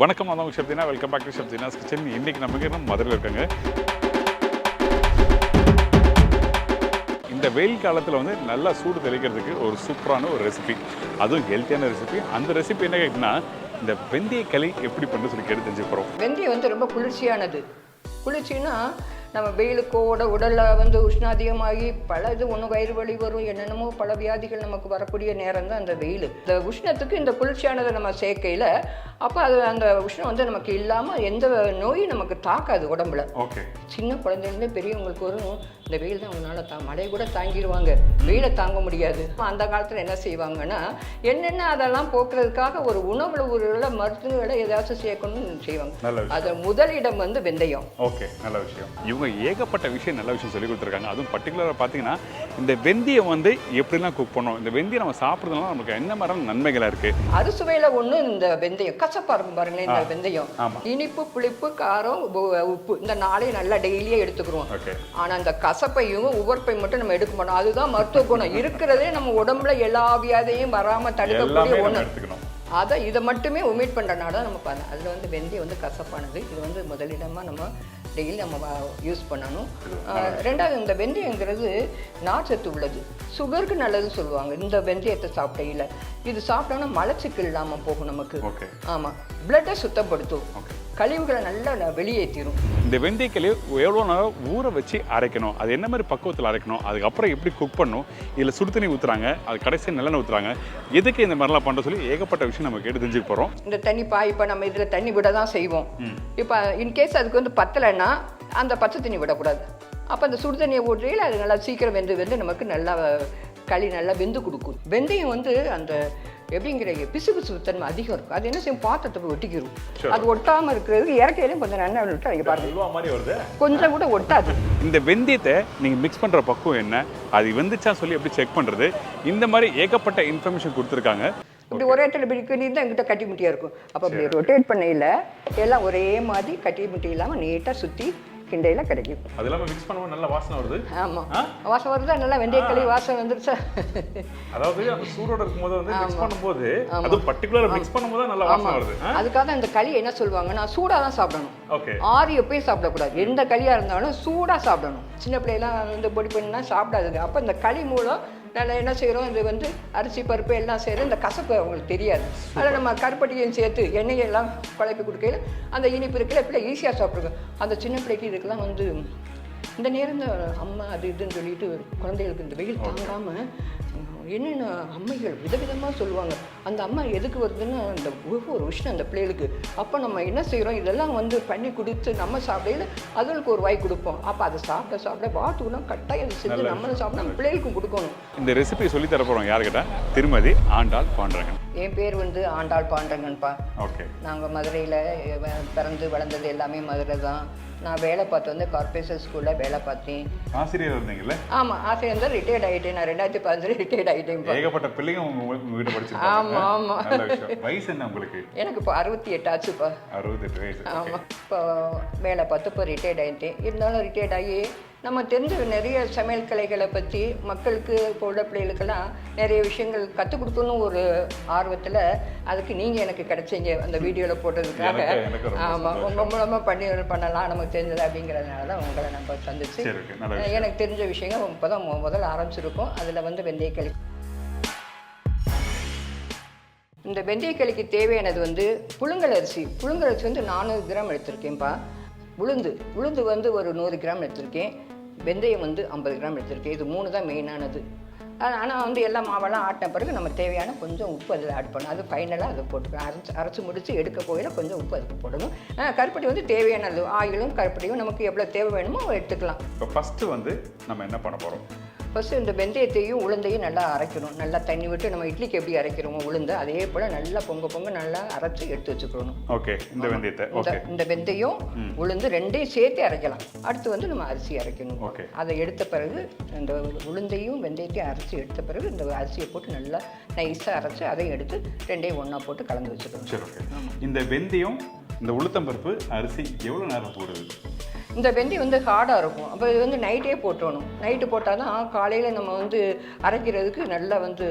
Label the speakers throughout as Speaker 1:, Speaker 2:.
Speaker 1: வணக்கம், நான் உங்கள் chef. Welcome back to chef Deena's kitchen. இன்றைக்கி நமக்கு மதுரையில் இருக்காங்க. இந்த வெயில் காலத்தில் வந்து நல்லா சூடு தெளிக்கிறதுக்கு ஒரு சூப்பரான ஒரு ரெசிபி, அதுவும் ஹெல்த்தியான ரெசிபி. அந்த ரெசிபி என்ன கேட்டிங்கன்னா, இந்த வெந்தய களி எப்படி பண்ணு சொல்லி கேட்டு தெரிஞ்சு போகிறோம்.
Speaker 2: வெந்தயம் வந்து ரொம்ப குளிர்ச்சியானது. குளிர்ச்சின்னா நம்ம வெயிலுக்கோட உடலில் வந்து உஷ்ணம் அதிகமாகி பல இது ஒன்று வயிறு வலி வரும், என்னென்னமோ பல வியாதிகள் நமக்கு வரக்கூடிய நேரம் தான் அந்த வெயில். இந்த உஷ்ணத்துக்கு இந்த குளிர்ச்சியானதை நம்ம சேர்க்கையில் அப்போ அது அந்த உஷ்ணம் வந்து நமக்கு இல்லாமல் எந்த நோயும் நமக்கு தாக்காது உடம்புல.
Speaker 1: ஓகே.
Speaker 2: சின்ன குழந்தைலேருந்து பெரியவங்களுக்கு வரும் இந்த வெயில் தான் அவங்களால மழையை கூட தாங்கிடுவாங்க, வெயிலை தாங்க முடியாது. அந்த காலத்தில் என்ன செய்வாங்கன்னா, என்னென்ன அதெல்லாம் போக்குறதுக்காக ஒரு உணவுல ஒரு மருத்துவங்களை ஏதாச்சும் சேர்க்கணும்னு செய்வாங்க. அது முதலிடம் வந்து வெந்தயம்.
Speaker 1: ஓகே, நல்ல விஷயம். இவங்க ஏகப்பட்ட விஷயம் நல்ல விஷயம் சொல்லி கொடுத்துருக்காங்க. அதுவும் பர்டிகுலராக பார்த்தீங்கன்னா, இந்த வெந்தயம் வந்து எப்படிலாம் குக் பண்ணோம், இந்த வெந்தயம் நம்ம சாப்பிட்றதுனால நமக்கு என்ன மாதிரி நன்மைகளாக இருக்குது.
Speaker 2: அறுசுவையில் ஒன்று இந்த வெந்தயம் கசப்பாக இருக்கும் பாருங்களேன். இந்த வெந்தயம் இனிப்பு, புளிப்பு, காரம், உப்பு இந்த நாளையும் நல்லா டெய்லியே எடுத்துக்கிறோம். ஆனால் இந்த கசப்பையும் உவர்ப்பை மட்டும் நம்ம எடுக்க மாட்டோம். அதுதான் மருத்துவ குணம் இருக்கிறதே. நம்ம உடம்புல எல்லா வியாதியும் வராமல் தடுக்கக்கூடிய ஒன்று. அதை இதை மட்டுமே ஒமிட் பண்ணுறனால தான் நம்ம பாருங்கள். அதில் வந்து வெந்தயம் வந்து கசப்பானது. இது வந்து முதலிடமாக நம்ம டெய்லி நம்ம யூஸ் பண்ணணும். ரெண்டாவது, இந்த வெந்தயங்கிறது நார்ச்சத்து உள்ளது, சுகருக்கு நல்லது சொல்லுவாங்க. இந்த வெந்தயத்தை சாப்பிடையில இது சாப்பிட்டோன்னா மலச்சிக்கல் இல்லாமல் போகும் நமக்கு. ஆமாம், பிளட்டை சுத்தப்படுத்தும், கழிவுகளை நல்லா வெளியேற்றிடும்.
Speaker 1: இந்த வெந்தய களி எவ்வளோ நேரம் ஊற வச்சு அரைக்கணும், அது என்ன மாதிரி பக்குவத்தில் அரைக்கணும், அதுக்கப்புறம் எப்படி குக் பண்ணணும், இதில் சுடு தண்ணி ஊற்றுறாங்க, அது கடைசி நல்லெண்ணெய் ஊற்றுறாங்க, எதுக்கு இந்த மாதிரிலாம் பண்ணுற சொல்லி ஏகப்பட்ட விஷயம் நம்ம கேட்டு தெரிஞ்சுக்க போகிறோம்.
Speaker 2: இந்த தண்ணி இப்போ நம்ம இதில் தண்ணி விட தான் செய்வோம். இப்போ இன்கேஸ் அதுக்கு வந்து பத்தலைன்னா அந்த பச்சை தண்ணி விடக்கூடாது. அப்போ அந்த சுடு தண்ணியை ஊற்றியில் அது நல்லா சீக்கிரம் வெந்து நமக்கு நல்லா களி நல்லா வெந்து கொடுக்கும். வெந்தயம் வந்து அந்த எப்படிங்கிற பிசு பிசு தன்மை அதிகம் இருக்கும். அது என்ன செய்யும், பாத்திரத்தை போய் ஒட்டிக்கிறோம். அது ஒட்டாமல் இருக்கிறதுக்கு இறக்கையிலையும் கொஞ்சம் நல்லா விட்டு அவங்க பாருங்க, கொஞ்சம் கூட ஒட்டாது.
Speaker 1: இந்த வெந்தயத்தை நீங்கள் மிக்ஸ் பண்ணுற பக்குவம் என்ன, அது வெந்துச்சா சொல்லி எப்படி செக் பண்ணுறது, இந்த மாதிரி ஏகப்பட்ட இன்ஃபர்மேஷன் கொடுத்துருக்காங்க.
Speaker 2: இப்படி ஒரே இடத்துல இப்படி நீ தான் எங்கிட்ட கட்டி முட்டியாக இருக்கும். அப்போ அப்படி ரொட்டேட் பண்ணையில் எல்லாம் ஒரே மாதிரி கட்டி முட்டி இல்லாமல் நீட்டாக சுற்றி கிண்டையில் கிடைக்கும்.
Speaker 1: அது இல்லாமல் மிக்ஸ் பண்ணும்போது நல்ல வாசனை வருது.
Speaker 2: ஆமாம், வாசனை வருதா, நல்லா வெந்தய களி வாசனை வந்துருச்சா.
Speaker 1: அதாவது அந்த சூடோட இருக்கும்போது வந்து மிக்ஸ் பண்ணும்போது, அது பர்టిక్యులரா மிக்ஸ் பண்ணும்போது நல்ல வாசனை வருது.
Speaker 2: அதுக்காக இந்த களி என்ன சொல்லுவாங்கன்னா, சூடாக தான் சாப்பிடணும். ஓகே, ஆறி எப்பயும் சாப்பிடக்கூடாது. எந்த களியாக இருந்தாலும் சூடாக சாப்பிடணும். சின்ன பிள்ளைலாம் வந்து பொடி பண்ணினா சாப்பிடாதுங்க. அப்போ இந்த களி மூலம் நல்லா என்ன செய்கிறோம், இது வந்து அரிசி பருப்பு எல்லாம் செய்கிறோம். இந்த கசப்பு அவங்களுக்கு தெரியாது. அதில் நம்ம கருப்பட்டியும் சேர்த்து எண்ணெயெல்லாம் குழப்பி கொடுக்கையில் அந்த இனிப்பு இருக்குல்ல, பிள்ளை ஈஸியாக சாப்பிட்ருக்கோம். அந்த சின்ன பிள்ளைக்கு இதுக்கெல்லாம் வந்து இந்த நேரம் அம்மா அது இதுன்னு சொல்லிட்டு குழந்தைகளுக்கு இந்த வெயில் தாங்காமல் என்னென்ன அம்மைகள் விதவிதமாக சொல்லுவாங்க. அந்த அம்மா எதுக்கு வருதுன்னு அந்த ஒரு உஷ்ணம் அந்த பிள்ளைகளுக்கு. அப்போ நம்ம என்ன செய்கிறோம், இதெல்லாம் வந்து பண்ணி கொடுத்து நம்ம சாப்பிடையில அதுகளுக்கு ஒரு வாய் கொடுப்போம். அப்போ அதை சாப்பிட வாத்துக்குலாம் கட்டாயம் செஞ்சு நம்மளும் சாப்பிட நம்ம பிள்ளைகளுக்கும் கொடுக்கணும்.
Speaker 1: இந்த ரெசிபி சொல்லி தர போகிறோம் யாருக்கிட்ட, திருமதி ஆண்டாள் பாண்டரங்கன்.
Speaker 2: என் பேர் வந்து ஆண்டாள் பாண்டரங்கன்ப்பா.
Speaker 1: ஓகே.
Speaker 2: நாங்கள் மதுரையில் பிறந்து வளர்ந்தது எல்லாமே மதுரை தான். நான் வேலை பார்த்து வந்து கார்பரேஷன் ஸ்கூலில் வேலை பார்த்தேன்.
Speaker 1: ஆசிரியர் இருந்தீங்களே? ஆமாம்,
Speaker 2: ஆசிரியர் தான் ரிட்டையர்ட் ஆகிட்டேன். நான் 2015 ரிட்டையர்ட் ஆகிட்டேன்.
Speaker 1: ஏகப்பட்ட பிள்ளைங்க உங்கள் வீட்டை படிச்சிருக்காங்க.
Speaker 2: ஆமாம் ஆமாம்.
Speaker 1: வயசு என்ன உங்களுக்கு?
Speaker 2: எனக்கு இப்போ 68 ஆச்சுப்பா.
Speaker 1: 68 வயசு.
Speaker 2: ஆமாம், இப்போ வேலை பார்த்து இப்போ ரிட்டையர்ட் ஆகிட்டேன். இருந்தாலும் ரிட்டையர்ட் ஆகி நம்ம தெரிஞ்ச நிறைய சமையல் கலைகளை பற்றி மக்களுக்கு இப்போ உள்ள பிள்ளைகளுக்கெல்லாம் நிறைய விஷயங்கள் கற்றுக் கொடுக்கணும் ஒரு ஆர்வத்தில். அதுக்கு நீங்கள் எனக்கு கிடைச்சிங்க அந்த வீடியோவில் போட்டதுக்காக. ஆமாம், உங்கள் மூலமாக பண்ணலாம் நமக்கு தெரிஞ்சது அப்படிங்கிறதுனால தான் உங்களை நம்ம சந்திச்சு எனக்கு தெரிஞ்ச விஷயங்கள் இப்போ தான் முதல்ல ஆரம்பிச்சிருக்கோம். அதில் வந்து வெந்தய களி. இந்த வெந்தய களிக்கு தேவையானது வந்து புழுங்கல் அரிசி. புழுங்கல் அரிசி வந்து 400 கிராம் எடுத்திருக்கேன்ப்பா. உளுந்து வந்து ஒரு 100 கிராம் எடுத்திருக்கேன். வெந்தயம் வந்து 50 கிராம் எடுத்திருக்கேன். இது 3 தான் மெயினானது. ஆனால் வந்து எல்லா மாவெல்லாம் ஆட்டின பிறகு நம்ம தேவையான கொஞ்சம் உப்பு அதில் ஆட் பண்ணணும். அது ஃபைனலாக அதை போட்டுக்கணும். அரைச்சி முடித்து எடுக்க போயில கொஞ்சம் உப்பு அதுக்கு போடணும். கருப்பட்டி வந்து தேவையானது, ஆயிலும் கருப்பட்டியும் நமக்கு எவ்வளோ தேவை வேணுமோ எடுத்துக்கலாம்.
Speaker 1: இப்போ ஃபஸ்ட்டு வந்து நம்ம என்ன பண்ண போகிறோம்,
Speaker 2: ஃபஸ்ட்டு இந்த வெந்தயத்தையும் உளுந்தையும் நல்லா அரைக்கணும். நல்லா தண்ணி விட்டு நம்ம இட்லிக்கு எப்படி அரைக்கிறோமோ உளுந்து, அதே போல் நல்லா பொங்க நல்லா அரைச்சி எடுத்து வச்சுக்கணும்.
Speaker 1: ஓகே. இந்த வெந்தயத்தை
Speaker 2: இந்த வெந்தயம் உளுந்து ரெண்டையும் சேர்த்து அரைக்கலாம். அடுத்து வந்து நம்ம அரிசி அரைக்கணும். அதை எடுத்த பிறகு இந்த உளுந்தையும் வெந்தயத்தையும் அரைச்சி எடுத்த பிறகு இந்த அரிசியை போட்டு நல்லா நைஸாக அரைச்சி அதையும் எடுத்து ரெண்டையும் ஒன்றா போட்டு கலந்து வச்சுக்கணும்.
Speaker 1: சரி, ஓகே. இந்த வெந்தயம், இந்த உளுத்தம்பருப்பு, அரிசி எவ்வளோ நேரம் போடுது?
Speaker 2: இந்த வெந்தயம் வந்து ஹார்டாக இருக்கும். அப்போ இது வந்து நைட்டே போட்டணும். நைட்டு போட்டால் தான் காலையில் நம்ம வந்து அரைக்கிறதுக்கு நல்லா வந்து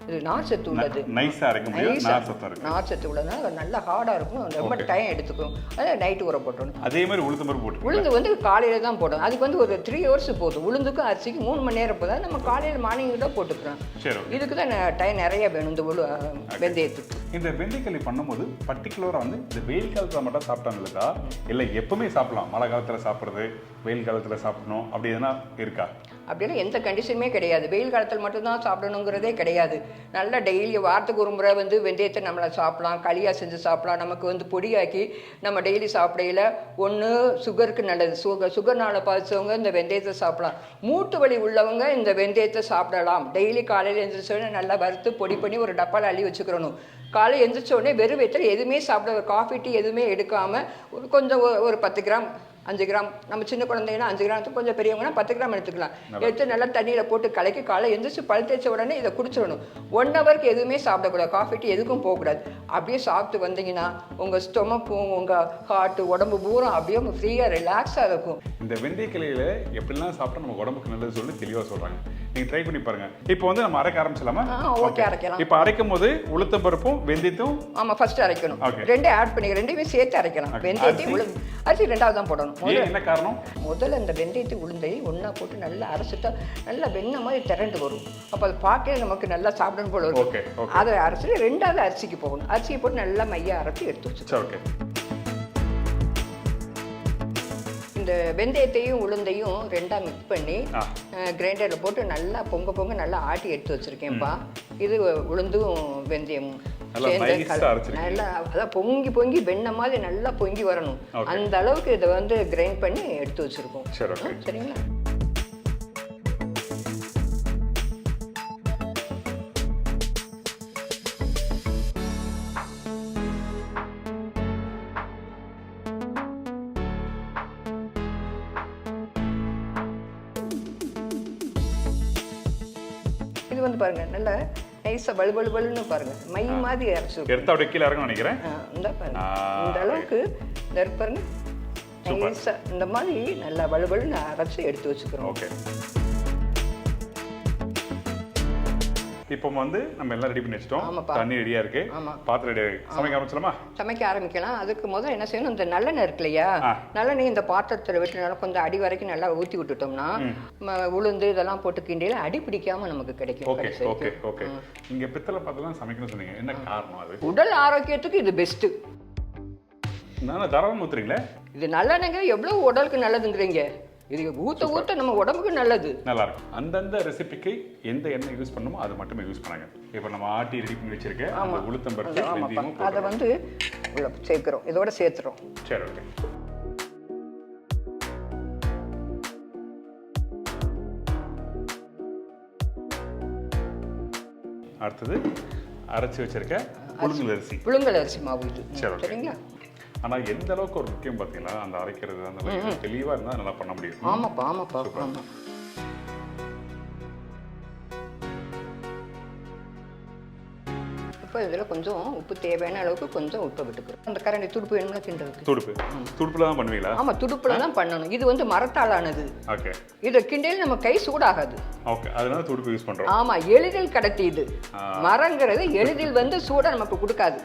Speaker 2: இது நார் சத்து உள்ளது,
Speaker 1: நைஸாக இருக்க முடியும்,
Speaker 2: நார் சத்து உள்ளதுனால நல்லா ஹார்டாக இருக்கும், ரொம்ப டைம் எடுத்துக்கும். அதை நைட்டு ஊற போட்டணும்.
Speaker 1: அதே மாதிரி உளுந்து பருப்பு போட்டு
Speaker 2: உளுந்து வந்து காலையில் தான் போடணும். அதுக்கு வந்து ஒரு 3 hours போதும். உளுந்துக்கும் அரிசிக்கு 3 மணி நேரம் போதும். நம்ம காலையில் மார்னிங் தான் போட்டுக்கிறோம். இதுக்கு தான் டைம் நிறைய வேணும் இந்த வெந்தயத்துக்கு.
Speaker 1: இந்த வெந்தயக்களி பண்ணும்போது பர்டிகுலராக வந்து இந்த வெயில் காலத்தில் மட்டும் சாப்பிட்டாங்களுக்கா இல்லை எப்பவுமே சாப்பிடலாம், மழை காலத்தில் சாப்பிட்றது, வெயில் காலத்தில் சாப்பிடணும் அப்படி எதுனா இருக்கா?
Speaker 2: அப்படின்னா எந்த கண்டிஷனுமே கிடையாது. வெயில் காலத்தில் மட்டும்தான் சாப்பிடணுங்கிறதே கிடையாது. நல்லா டெய்லி வாரத்துக்கு ஒரு முறை வந்து வெந்தயத்தை நம்மளை சாப்பிடலாம், களியாக செஞ்சு சாப்பிடலாம். நமக்கு வந்து பொடியாக்கி நம்ம டெய்லி சாப்பிடையில ஒன்று சுகருக்கு நல்லது. சுகர்னால் பாதிச்சவங்க இந்த வெந்தயத்தை சாப்பிடலாம். மூட்டு வலி உள்ளவங்க இந்த வெந்தயத்தை சாப்பிடலாம். டெய்லி காலையில் எழுந்திரிச்சோடனே நல்லா வறுத்து பொடி பண்ணி ஒரு டப்பாவில் அள்ளி வச்சுக்கிறணும். காலையில் எழுந்திரிச்சோடனே வெறும் வயிற்றில் எதுவுமே சாப்பிட, காஃபி டீ எதுவுமே எடுக்காமல் கொஞ்சம் ஒரு 10 கிராம் 5 கிராம், நம்ம சின்ன குழந்தைங்கன்னா 5 கிராம், கொஞ்சம் பெரியவங்கன்னா 10 கிராம் எடுத்துக்கலாம். எடுத்து நல்லா தண்ணியில் போட்டு கலக்கி காலை எந்திரிச்சு பல் தேய்ச்ச உடனே இதை குடிச்சிடணும். 1 ஹவருக்கு எதுவுமே சாப்பிடக்கூடாது, காஃபி டீ எதுக்கும் போகக்கூடாது. அப்படியே சாப்பிட்டு வந்தீங்கன்னா உங்கள் ஸ்டொமக்கும் உங்கள் ஹார்ட்டு உடம்பு பூரா அப்படியே ஃப்ரீயாக ரிலாக்ஸாக இருக்கும்.
Speaker 1: இந்த வெந்தயக்கிளையில் எப்படிலாம் சாப்பிட்டா நம்ம உடம்புக்கு நல்லது சொல்லி தெளிவாக சொல்கிறாங்க. நீங்கள் ட்ரை பண்ணி பாருங்க. இப்போ வந்து நம்ம அரைக்க ஆரம்பிச்சலாமா?
Speaker 2: ஓகே, அரைக்கலாம்.
Speaker 1: இப்போ அரைக்கும் போது உளுத்தம் பருப்பும் வெந்தயத்தும் ஃபர்ஸ்ட்
Speaker 2: அரைக்கணும். 2 ஆட் பண்ணி 2மே சேர்த்து அரைக்கலாம். வெந்தயத்தையும் அரிசி 2வது தான் போடணும்.
Speaker 1: என்ன காரணம்?
Speaker 2: முதல்ல இந்த வெந்தயத்தை உளுந்தை ஒன்றா போட்டு நல்லா அரைச்சிட்டா நல்லா வெண்ணெய் மாதிரி திரண்டு வரும். அப்போ அதை பார்க்க நமக்கு நல்லா சாப்பிடணும் போல இருக்கும். அதை அரைச்சி 2வது அரிசிக்கு போகணும். அரிசியை போட்டு நல்லா மையா அரைச்சி எடுத்து வச்சு இந்த வெந்தயத்தையும் உளுந்தையும் 2ஆ மிக்ஸ் பண்ணி கிரைண்டரில் போட்டு நல்லா பொங்க நல்லா ஆட்டி எடுத்து வச்சுருக்கேன்ப்பா. இது உளுந்தும் வெந்தயமும் சேர்ந்து நல்லா அதான் பொங்கி வெண்ணெய் மாதிரி நல்லா பொங்கி வரணும். அந்த அளவுக்கு இதை வந்து கிரைண்ட் பண்ணி எடுத்து வச்சுருக்கோம். சரிங்களா? இது வந்து பாருங்க நல்லா நைஸா பழுன்னு பாருங்க, மை மாதிரி அரைச்சு
Speaker 1: எடுத்து அப்படியே கீழே இறங்க நினைக்கிறேன்.
Speaker 2: இந்த பாருங்க இந்த அளவுக்கு பாருங்க நைஸா இந்த மாதிரி நல்லா பழுன்னு அரைச்சு எடுத்து வச்சுக்கிறோம்.
Speaker 1: ஓகே, இப்போ வந்து நம்ம எல்லாம் ரெடி பண்ணி வச்சிட்டோம். தண்ணி ரெடியா இருக்கு, பாத்திரம் ரெடியா இருக்கு. சமைக்க ஆரம்பிச்சலாமா?
Speaker 2: சமைக்க ஆரம்பிக்கலாம். அதுக்கு முதல்ல என்ன செய்யணும், இந்த நல்லெண்ணெய் இருக்கு இல்லையா, நல்லெண்ணெய் இந்த பாத்திரத்தில் விட்டு நல்லா கொஞ்சம் அடி வரைக்கும் நல்லா ஊற்றி விட்டுட்டோம்னா உளுந்து இதெல்லாம் போட்டு கிண்டியில் அடி பிடிக்காம நமக்கு கிடைக்கும்.
Speaker 1: Okay okay okay. இங்க பித்தளை பாத்திரம் சமைக்கணும்னு சொன்னீங்க, என்ன காரணம்? அது
Speaker 2: உடல் ஆரோக்கியத்துக்கு இது பெஸ்ட்.
Speaker 1: நான் தாராளமாக ஊத்துறீங்களே. இது
Speaker 2: நல்லெண்ணெய்ங்க எவ்வளவு உடலுக்கு நல்லதுங்கிறீங்க. இது ஊத்த நம்ம உடம்புக்கு நல்லது.
Speaker 1: நல்லா இருக்கும். அந்தந்த ரெசிபிக்கு எந்த எண்ணெய் யூஸ் பண்ணுமோ அது மட்டுமே யூஸ் பண்ணாங்க. இப்போ நம்ம ஆட்டி ரெடி பண்ணி வச்சிருக்கேன் அந்த உளுத்தம் பருப்பு
Speaker 2: அதை வந்து உள்ள சேர்க்கிறோம், இதோட சேர்த்துறோம்.
Speaker 1: சரி, ஓகே. அடுத்தது அரைச்சி வச்சிருக்க
Speaker 2: புழுங்கல் அரிசி மாவு இது. சரிங்களா?
Speaker 1: ஆனால் எந்த அளவுக்கு ஒரு முக்கியம் பார்த்தீங்கன்னா அந்த அரைக்கிறது அந்த அளவுக்கு தெளிவாக இருந்தால் நல்லா பண்ண முடியும்.
Speaker 2: ஆமாப்பா ஆமாம். இப்போ இதில் கொஞ்சம் உப்பு தேவையான அளவுக்கு கொஞ்சம் உப்பை விட்டுக்கிறோம். அந்த கரண்டி துடுப்பு வேணும்னா கிண்டுறதுக்கு
Speaker 1: துடுப்புல தான் பண்ணுவீங்களா?
Speaker 2: ஆமாம், துடுப்புல தான் பண்ணணும். இது வந்து மரத்தாலானது.
Speaker 1: ஓகே.
Speaker 2: இதை கிண்டையில் நம்ம கை சூடாகாது.
Speaker 1: ஓகே, அதனால துடுப்பு யூஸ் பண்ணுறோம்.
Speaker 2: ஆமாம், எளிதில் கடத்தி. இது மரங்கிறது எளிதில் வந்து சூடாக நமக்கு கொடுக்காது.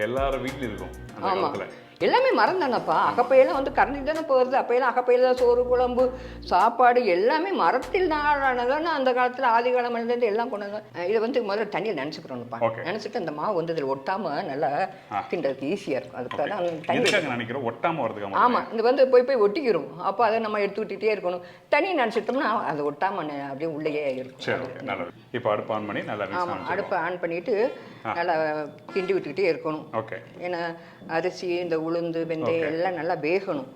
Speaker 1: எல்லாரும் வீட்டில் இருக்கும்.
Speaker 2: ஆமாம், எல்லாமே மரம் தானேப்பா. அகப்பையெல்லாம் வந்து கரண்டி தானே போகிறது. அப்பையெல்லாம் அகப்பையில் தான் சோறு குழம்பு சாப்பாடு எல்லாமே மரத்தில் ஆனதானே அந்த காலத்தில் ஆதி காலமிலேருந்து எல்லாம் கொண்டு வந்தோம். இதை வந்து முதல்ல தண்ணியில் நினச்சிக்கிறோம்ப்பா. நினச்சிட்டு அந்த மாவு வந்து இதில் ஒட்டாமல் நல்லா கிண்டதுக்கு ஈஸியாக இருக்கும். அதுக்காக தான் தண்ணி
Speaker 1: நினைக்கிறோம் ஒட்டாமல் வரதுக்கு.
Speaker 2: ஆமாம், இது வந்து போய் ஒட்டிக்கிறோம். அப்போ அதை நம்ம எடுத்து விட்டுட்டே இருக்கணும். தண்ணி நினச்சிட்டோம்னா அது ஒட்டாமல் அப்படியே உள்ளேயே இருக்கும்.
Speaker 1: இப்போ அடுப்பு ஆன் பண்ணி நல்லா
Speaker 2: அடுப்பை ஆன் பண்ணிட்டு நல்லா கிண்டி விட்டுக்கிட்டே இருக்கணும். ஏன்னா அரிசி இந்த உளுந்து வெந்தயம் எல்லாம் நல்லா வேகணும்.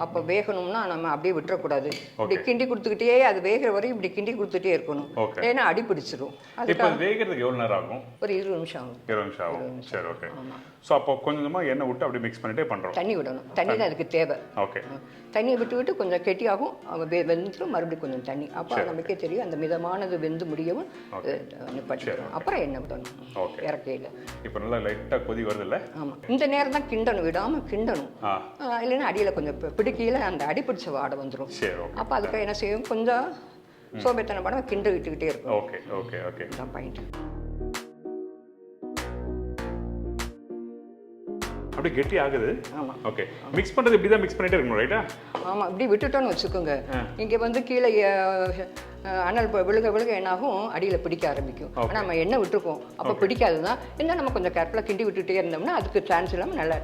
Speaker 2: அப்போ வேகணும்னா நம்ம அப்படியே விட்டுறக்கூடாது. இப்படி கிண்டி கொடுத்துக்கிட்டே அது வேகிற வரையும் இப்படி கிண்டி கொடுத்துட்டே இருக்கணும். ஏன்னா அடி பிடிச்சிரும்.
Speaker 1: அதுக்கு வேகிறதுக்கு எவ்வளோ நேரம் ஆகும்?
Speaker 2: ஒரு 20 நிமிஷம் ஆகும்.
Speaker 1: 20 நிமிஷம் ஆகும். சரி, ஓகே. ஸோ அப்போ கொஞ்சமாக எண்ணெய் விட்டு அப்படியே மிக்ஸ் பண்ணிட்டே பண்ணுறோம்.
Speaker 2: தண்ணி விடணும். தண்ணி தான் அதுக்கு தேவை.
Speaker 1: ஓகே.
Speaker 2: தண்ணியை விட்டு கொஞ்சம் கெட்டியாகும். வெந்துடும், மறுபடியும் கொஞ்சம் தண்ணி. அப்போ நமக்கே தெரியும் அந்த மிதமானது வெந்து முடியவும் நிப்பாட்டிக்கணும். அப்புறம் எண்ணெய் விடணும் இறக்கையில்.
Speaker 1: இப்போ நல்லா லைட்டாக கொதி வருது இல்லை?
Speaker 2: ஆமாம், இந்த நேரம் தான் கிண்டணும், விடாமல் கிண்டணும். இல்லைன்னா அடியில் கொஞ்சம் பிடிக்கையில் அந்த அடி பிடிச்ச வாடை வந்துடும். அப்போ அதுக்கு என்ன செய்யும், கொஞ்சம் சோம்பேத்தனை படம் கிண்டு விட்டுக்கிட்டே இருக்கும்.
Speaker 1: Okay okay okay.
Speaker 2: தான் பாயிண்ட்.
Speaker 1: அப்படியே கெட்டி ஆகுது.
Speaker 2: ஆமாம்.
Speaker 1: ஓகே, மிக்ஸ் பண்ணுறது இப்படி தான் மிக்ஸ் பண்ணிட்டே இருக்கணும், ரைட்டா?
Speaker 2: ஆமாம், இப்படி விட்டுட்டோன்னு வச்சுக்கோங்க, இங்கே வந்து கீழே அனல் விழுக விழுக என்னாகும், அடியில் பிடிக்க ஆரம்பிக்கும். ஆனால் நம்ம எண்ணெய் விட்டுருக்கோம், அப்போ பிடிக்காது தான். இன்னும் நம்ம கொஞ்சம் கேர்ஃபுல்லாக கிண்டி விட்டுட்டே இருந்தோம்னா அதுக்கு சான்ஸ் இல்லாமல் நல்லா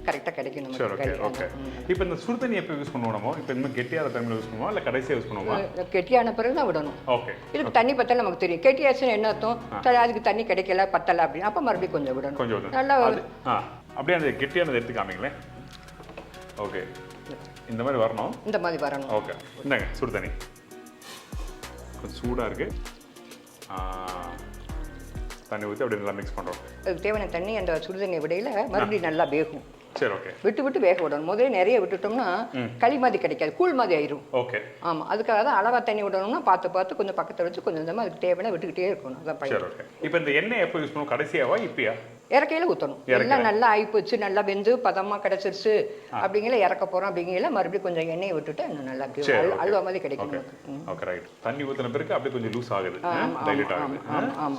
Speaker 2: கரெக்டாக கிடைக்கும் நமக்கு.
Speaker 1: Okay okay. இப்போ இந்த சுடு தண்ணி எப்போ யூஸ் பண்ணுவோமோ, இப்போ இந்த கெட்டியான டைமில் யூஸ் பண்ணுவோம் இல்லை கடைசியாக யூஸ் பண்ணுவோமா?
Speaker 2: கெட்டியான பிறகு தான் விடணும்.
Speaker 1: ஓகே.
Speaker 2: இதுக்கு தண்ணி பத்தல நமக்கு தெரியும். கெட்டியாச்சுன்னு என்ன அர்த்தம், அதுக்கு தண்ணி கிடைக்கல பத்தலை அப்படின்னு, அப்போ மறுபடியும் கொஞ்சம் விடணும்.
Speaker 1: கொஞ்சம்
Speaker 2: நல்லா
Speaker 1: அப்படியே அந்த கெட்டியானதை எடுத்து காமிங்களேன். ஓகே, இந்த மாதிரி வரணும்.
Speaker 2: இந்த மாதிரி வரணும்.
Speaker 1: ஓகே, இந்தாங்க சுடு தண்ணி. கொஞ்சம் சூடாக இருக்குது. தண்ணி ஊற்றி அப்படியே நல்லா மிக்ஸ் பண்ணுறோம்.
Speaker 2: அதுக்கு தேவையான தண்ணி அந்த சுடு தண்ணி விடையில் மறுபடியும் நல்லா வேகும்.
Speaker 1: சரி, ஓகே.
Speaker 2: விட்டு விட்டு வேக விடணும். முதல்ல நிறைய விட்டுட்டோம்னா களி மாதிரி கிடைக்காது, கூழ் மாதிரி ஆயிரும்.
Speaker 1: ஓகே.
Speaker 2: ஆமாம், அதுக்காக தான் அளவாக தண்ணி விடணும்னா பார்த்து கொஞ்சம் பக்கத்தில் வச்சு கொஞ்சம் இந்த மாதிரி அதுக்கு தேவையான விட்டுக்கிட்டே இருக்கணும். அதான்
Speaker 1: சரி, ஓகே. இப்போ இந்த எண்ணெய் எப்போ யூஸ் பண்ணுவோம், கடைசியாவா இப்பயா?
Speaker 2: இறக்கையில் ஊற்றணும். எல்லாம் நல்லா ஆயிப்போச்சு, நல்லா வெந்து பதமாக கிடச்சிருச்சு அப்படிங்கிற இறக்க போகிறோம் அப்படிங்கிற மறுபடியும் கொஞ்சம் எண்ணெயை விட்டுட்டு இன்னும் நல்லா அல்வா மாதிரி கிடைக்கும் நமக்கு.
Speaker 1: Okay, right. தண்ணி ஊற்றின பிறகு அப்படியே கொஞ்சம் லூஸ் ஆகுது, டைல்யூட் ஆகுது.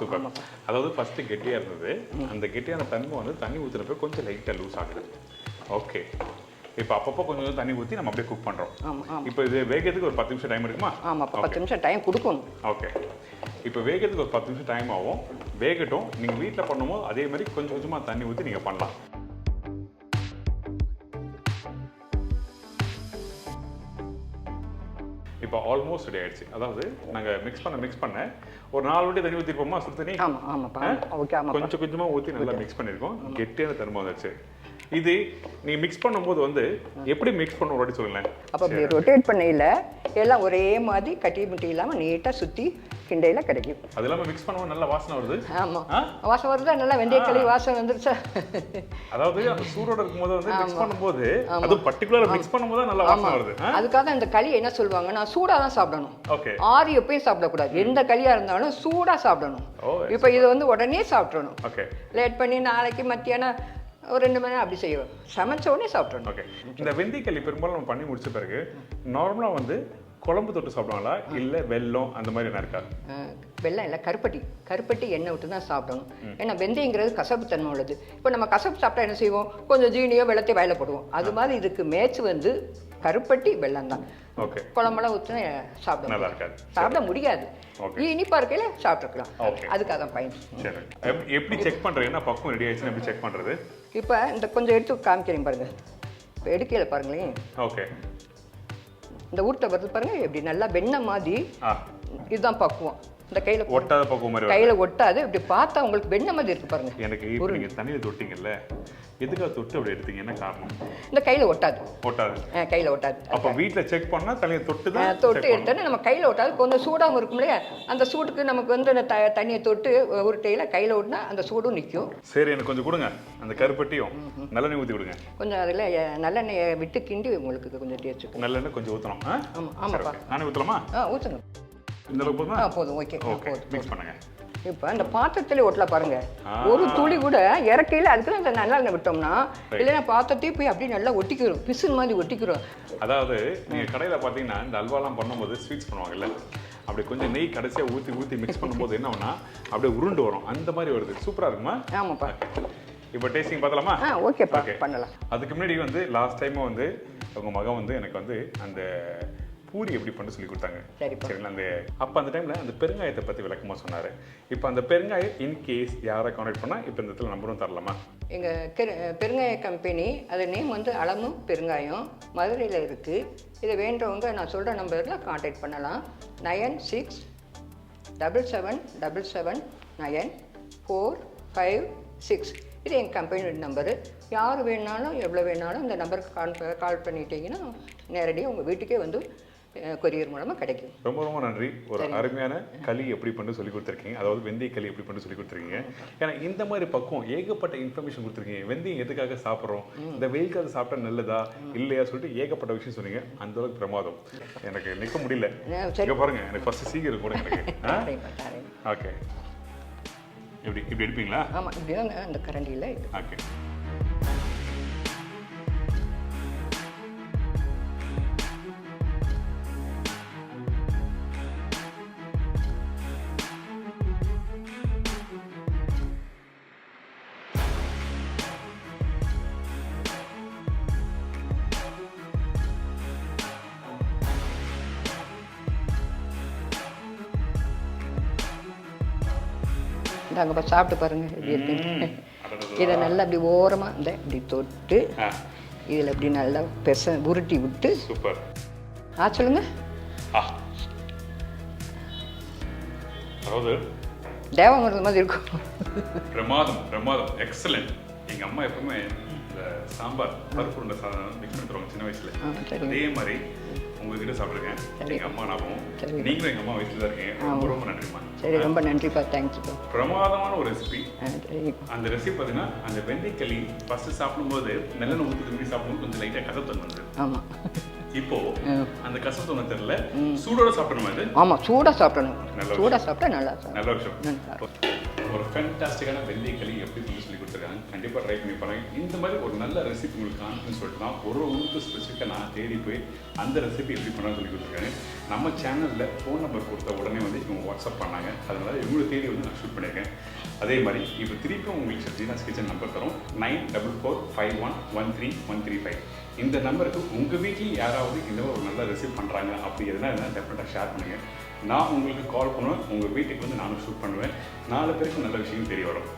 Speaker 1: சூப்பர். அதாவது ஃபஸ்ட்டு கெட்டியாக இருந்தது, அந்த கெட்டியான தன்மை வந்து தண்ணி ஊற்றின பிறகு கொஞ்சம் லைட்டாக லூஸ் ஆகுது. ஓகே, இப்போ அப்பப்போ கொஞ்சம் தண்ணி ஊற்றி நம்ம அப்படியே குக் பண்ணுறோம். இப்போ இது வேகிறதுக்கு ஒரு 10 நிமிஷம் டைம் இருக்குமா?
Speaker 2: ஆமாம், 10 நிமிஷம் டைம் கொடுக்கணும்.
Speaker 1: ஓகே, இப்போ வேகிறதுக்கு ஒரு 10 நிமிஷம் டைம் ஆகும். வேகட்டும். நீங்கள் வீட்டில் பண்ணும்போது அதே மாதிரி கொஞ்சம் கொஞ்சமாக தண்ணி ஊற்றி நீங்கள் பண்ணலாம். இப்போ ஆல்மோஸ்ட் ரெடி ஆயிடுச்சு. அதாவது நாங்கள் மிக்ஸ் பண்ண ஒரு 4 வாட்டி தண்ணி ஊற்றிருப்போமா சுடு தண்ணி?
Speaker 2: ஆமாம் ஆமாம். ஓகே, ஆமாம்.
Speaker 1: கொஞ்சம் கொஞ்சமாக ஊற்றி நல்லா மிக்ஸ் பண்ணியிருக்கோம். கெட்டியான தன்மை வந்துச்சு. இது நீங்கள் மிக்ஸ் பண்ணும்போது வந்து எப்படி மிக்ஸ் பண்ண ஒரு சொல்லுங்களேன்.
Speaker 2: அப்போ அப்படி ரொட்டேட் பண்ணையில் எல்லாம் ஒரே மாதிரி கட்டி முட்டி இல்லாமல் நீட்டாக சுற்றி கிண்டையில் கிடைக்கும்.
Speaker 1: அது இல்லாமல் மிக்ஸ் பண்ணும்போது நல்லா வாசனை வருது.
Speaker 2: ஆமாம், வாசனை வருதா? நல்லா வெந்தய களி வாசனை வந்துருச்சா?
Speaker 1: அதாவது அந்த சூடோட இருக்கும்போது வந்து மிக்ஸ் பண்ணும்போது, அது பர்டிகுலரா மிக்ஸ் பண்ணும்போது நல்லா வாசனை வருது.
Speaker 2: அதுக்காக இந்த களி என்ன சொல்லுவாங்கன்னா சூடாக தான் சாப்பிடணும்.
Speaker 1: ஓகே.
Speaker 2: ஆறி எப்பயும் சாப்பிடக்கூடாது. எந்த களியாக இருந்தாலும் சூடாக சாப்பிடணும். இப்போ இதை வந்து உடனே சாப்பிடணும்.
Speaker 1: ஓகே.
Speaker 2: லேட் பண்ணி நாளைக்கு மத்தியானம் ஒரு 2 மணி நேரம் அப்படி செய்வோம். சமைச்ச உடனே சாப்பிடணும்.
Speaker 1: ஓகே. இந்த வெந்தய களி பெரும்பாலும் நம்ம பண்ணி முடிச்ச பிறகு நார்மலாக வந்து குழம்பு தொட்டு சாப்பிடுவாங்களா இல்லை வெல்லம் அந்த மாதிரி என்ன இருக்கா?
Speaker 2: வெல்லம் இல்லை, கருப்பட்டி எண்ணெய் விட்டு தான் சாப்பிடணும். ஏன்னா வெந்தயங்கிறது கசப்பு தன்மை உள்ளது. இப்போ நம்ம கசப்பு சாப்பிட்டா என்ன செய்வோம், கொஞ்சம் ஜீனியோ வெள்ளத்தையோ வயல போடுவோம். அது மாதிரி இதுக்கு மேட்ச் வந்து கருப்பட்டி வெல்லம் தான்.
Speaker 1: ஓகே.
Speaker 2: குழம்பெல்லாம் ஊற்றினா சாப்பிட
Speaker 1: நல்லா இருக்காது,
Speaker 2: சாப்பிட முடியாது. இனிப்பா இருக்கையில சாப்பிட்டுக்கலாம். அதுக்காக தான் பயன்.
Speaker 1: சரி, எப்படி செக் பண்ணுறது, என்ன பக்கம் ரெடி ஆயிடுச்சுன்னு எப்படி செக் பண்ணுறது?
Speaker 2: இப்போ இந்த கொஞ்சம் எடுத்து காமிக்கிறேன் பாருங்க. இப்போ எடுக்கையில் பாருங்களேன்.
Speaker 1: ஓகே.
Speaker 2: இந்த ஊர்த்த வருது பாருங்க, எப்படி நல்லா வெண்ணெய் மாதிரி. இதுதான் பக்குவம். இந்த கையில
Speaker 1: ஒட்டாத பக்குவம் மாதிரி
Speaker 2: கையில ஒட்டாது. இப்படி பார்த்தா உங்களுக்கு வெண்ணெய் மாதிரி இருக்கு பாருங்க.
Speaker 1: எனக்கு இப்போ நீங்க தண்ணியில தொட்டிங்கல்ல, எதுக்காக தொட்டு அப்படி எடுத்தீங்க, என்ன காரணம்?
Speaker 2: இந்த கையில ஒட்டாது. கையில ஒட்டாது.
Speaker 1: அப்ப வீட்ல செக் பண்ணா தண்ணியை
Speaker 2: தொட்டு எடுத்தா நம்ம கையில ஒட்டாது. கொஞ்சம் சூடாகவும் இருக்கும் இல்லையா, அந்த சூடுக்கு நமக்கு வந்து அந்த தண்ணியை தொட்டு உருட்டையில கையில ஒட்டினா அந்த சூடும் நிற்கும்.
Speaker 1: சரி, எனக்கு கொஞ்சம் கொடுங்க, அந்த கருப்பட்டியும் நல்லெண்ணெய் ஊற்றி கொடுங்க.
Speaker 2: கொஞ்சம் அதில் நல்லெண்ணெயை விட்டு கிண்டி உங்களுக்கு கொஞ்சம் டேஸ்ட்.
Speaker 1: நல்லெண்ணெய் கொஞ்சம் ஊற்றணும்.
Speaker 2: ஆமாம் ஆமாப்பா.
Speaker 1: நானே ஊற்றலாமா?
Speaker 2: ஊற்றுங்க.
Speaker 1: இந்த அளவுக்கு போதுமா?
Speaker 2: போதும். ஓகே,
Speaker 1: மிக்ஸ் பண்ணுங்க.
Speaker 2: இப்போ அந்த பாத்திரத்திலே ஒட்டல பாருங்க, ஒரு துளி கூட இறக்கையில் அதுக்கு அந்த நல்லெண்ணெய் விட்டோம்னா இல்லைன்னா பாத்திரத்தையும் போய் அப்படியே நல்லா ஒட்டிக்கிறோம், பிசுன் மாதிரி ஒட்டிக்கிறோம்.
Speaker 1: அதாவது நீங்கள் கடையில் பார்த்தீங்கன்னா இந்த அல்வாலாம் பண்ணும்போது ஸ்வீட்ஸ் பண்ணுவாங்கல்ல, அப்படி கொஞ்சம் நெய் கடைசியாக ஊற்றி மிக்ஸ் பண்ணும்போது என்ன ஆகும்னா அப்படியே உருண்டு வரும், அந்த மாதிரி வருது. சூப்பராக இருக்குமா?
Speaker 2: ஆமாப்பா.
Speaker 1: இப்போ டேஸ்டிங் பார்த்தலாமா?
Speaker 2: ஓகேப்பா, பண்ணலாம்.
Speaker 1: அதுக்கு முன்னாடி வந்து லாஸ்ட் டைம் வந்து உங்கள் மகன் வந்து எனக்கு வந்து அந்த பூரி எப்படி பண்ண சொல்லி கொடுத்தாங்க. சரிங்களா? அந்த டைமில் அந்த பெருங்காயத்தை பற்றி விளக்கமாக சொன்னார். இப்போ அந்த பெருங்காயம் இன்கேஸ் யாரை கான்டாக்ட் பண்ணால் இப்போ இந்த இடத்துல நம்பரும் தரலாமா?
Speaker 2: எங்கள் பெருங்காய கம்பெனி, அது நேம் வந்து அலமு பெருங்காயம், மதுரையில் இருக்குது. இதை வேண்டவங்க நான் சொல்கிற நம்பரில் கான்டாக்ட் பண்ணலாம். 9677779456. இது எங்கள் கம்பெனியோட நம்பரு. யார் வேணாலும் எவ்வளோ வேணாலும் இந்த நம்பருக்கு கால் பண்ணிட்டீங்கன்னா நேரடியாக உங்கள் வீட்டுக்கே வந்து கொரியர் மூலமாக கிடைக்கும்.
Speaker 1: ரொம்ப ரொம்ப நன்றி. ஒரு அருமையான களி எப்படி பண்ணி சொல்லி கொடுத்துருக்கீங்க, அதாவது வெந்தய களி எப்படி பண்ணி சொல்லி கொடுத்துருக்கீங்க. ஏன்னா இந்த மாதிரி பக்கம் ஏகப்பட்ட இன்ஃபர்மேஷன் கொடுத்துருக்கீங்க. வெந்தயம் எதுக்காக சாப்பிட்றோம், இந்த வெயிலுக்காக சாப்பிட்டா நல்லதா இல்லையா சொல்லிட்டு ஏகப்பட்ட விஷயம் சொன்னீங்க. அந்த அளவுக்கு பிரமாதம், எனக்கு நிற்க முடியல. இங்கே பாருங்க, எனக்கு ஃபர்ஸ்ட் சீக்கிரம் கூட எனக்கு. ஓகே, இப்படி எடுப்பீங்களா?
Speaker 2: ஆமாம், இப்படி தான் அந்த கரண்டியில்.
Speaker 1: ஓகே.
Speaker 2: நாங்கள் சாப்பிட்டு பாருங்கள் எப்படி இருக்குன்னு. இதை நல்லா அப்படி ஓரமாக இந்த இப்படி தொட்டு இதில் இப்படி நல்லா உருட்டி விட்டு.
Speaker 1: சூப்பர்.
Speaker 2: சொல்லுங்க.
Speaker 1: அதாவது
Speaker 2: தேவாமிர்தம் மாதிரி இருக்கும்.
Speaker 1: பிரமாதம் பிரமாதம், எக்ஸலண்ட். எங்கள் அம்மா எப்பவுமே இந்த சாம்பார் பருப்பு உருண்டை சாதம் மிக்ஸ் பண்ணி தருவாங்க சின்ன வயசுல. அதே மாதிரி உங்ககிட்ட சாப்பிட்ருக்கேன். எங்கள் அம்மா ஞாபகம். நீங்களும் எங்கள் அம்மா வயசுல தான் இருக்கீங்க. ரொம்ப ரொம்ப நன்றிம்மா.
Speaker 2: சரி, ரொம்ப நன்றிப்பா. தேங்க்ஸ்ப்பா.
Speaker 1: பிரமாதமான ஒரு ரெசிபி. அந்த ரெசிபி பார்த்தீங்கன்னா அந்த வெந்தயக்களி ஃபர்ஸ்ட் சாப்பிடும்போது நல்லெண்ணெய் ஊற்றி திரும்பி சாப்பிடும்போது கொஞ்சம் லைட்டாக கசப்பு வந்து. ஆமாம். இப்போ அந்த கசப்பு ஒன்று தெரியல, சூடோட சாப்பிடணும். அது ஆமாம், சூடாக சாப்பிடணும். சூடாக சாப்பிட்டா நல்லா நல்ல விஷயம். ஒரு ஃபேண்டாஸ்டிக்கான வெந்தயக்களி எப்படி சொல்லி கொடுத்துருக்காங்க. கண்டிப்பாக ட்ரை பண்ணி பாருங்க. இந்த மாதிரி ஒரு நல்ல ரெசிபி உங்களுக்கு கான்ஃபிடன்ஸ் சொல்லிட்டு தான் ஒரு ஊருக்கு ஸ்பெசிஃபிக்காக நான் தேடி போய் அந்த ரெசிபி எப்படி பண்ணாலும் சொல்லி கொடுத்துருக்காங்க. நம்ம சேனலில் ஃபோன் நம்பர் கொடுத்த உடனே வந்து இவங்க வாட்ஸ்அப் பண்ணாங்க. அதனால இவங்களை தேடி வந்து நான் ஷூட் பண்ணியிருக்கேன். அதே மாதிரி இப்போ திருப்பியும் உங்களுக்கு ஜீனாஸ் கிச்சன் நம்பர் தரும் 9445113135. இந்த நம்பருக்கு உங்கள் வீட்லேயும் யாராவது இந்த மாதிரி ஒரு நல்ல ரெசிபி பண்ணுறாங்க அப்படி எதுனா டெஃபினட்டாக ஷேர் பண்ணுங்கள். நான் உங்களுக்கு கால் பண்ணுவேன். உங்கள் வீட்டுக்கு வந்து நானும் ஷூட் பண்ணுவேன். 4 பேருக்கு நல்ல விஷயம் தெரிய வரும்.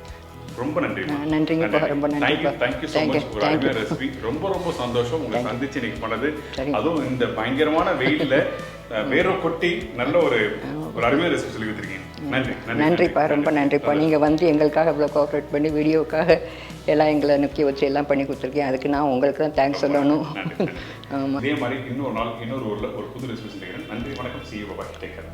Speaker 1: ரொம்ப நன்றி. நன்றிங்க. ரொம்ப நன்றி. Thank you so much. ஒரு அருமையான ரெசிபி. ரொம்ப ரொம்ப சந்தோஷம் உங்களை சந்திச்சு இன்னைக்கு பண்ணது. அதுவும் இந்த பயங்கரமான வெயிலில் வேற கொட்டி நல்ல ஒரு அருமையான ரெசிபி சொல்லி கொடுத்துருக்கீங்க. நன்றி. நன்றிப்பா. ரொம்ப நன்றிப்பா. நீங்கள் வந்து எங்களுக்காக இவ்வளோ கோஆப்ரேட் பண்ணி வீடியோக்காக எல்லாம் எங்களை நுக்கி வச்சு எல்லாம் பண்ணி கொடுத்துருக்கேன். அதுக்கு நான் உங்களுக்கு தான் தேங்க்ஸ் சொல்லணும். ஆமாம். அதே மாதிரி இன்னொரு நாள் இன்னொரு ஊரில் ஒரு புது ரெசிபி செஞ்சுக்கிறேன். நன்றி, வணக்கம். See you. Bye. Take care.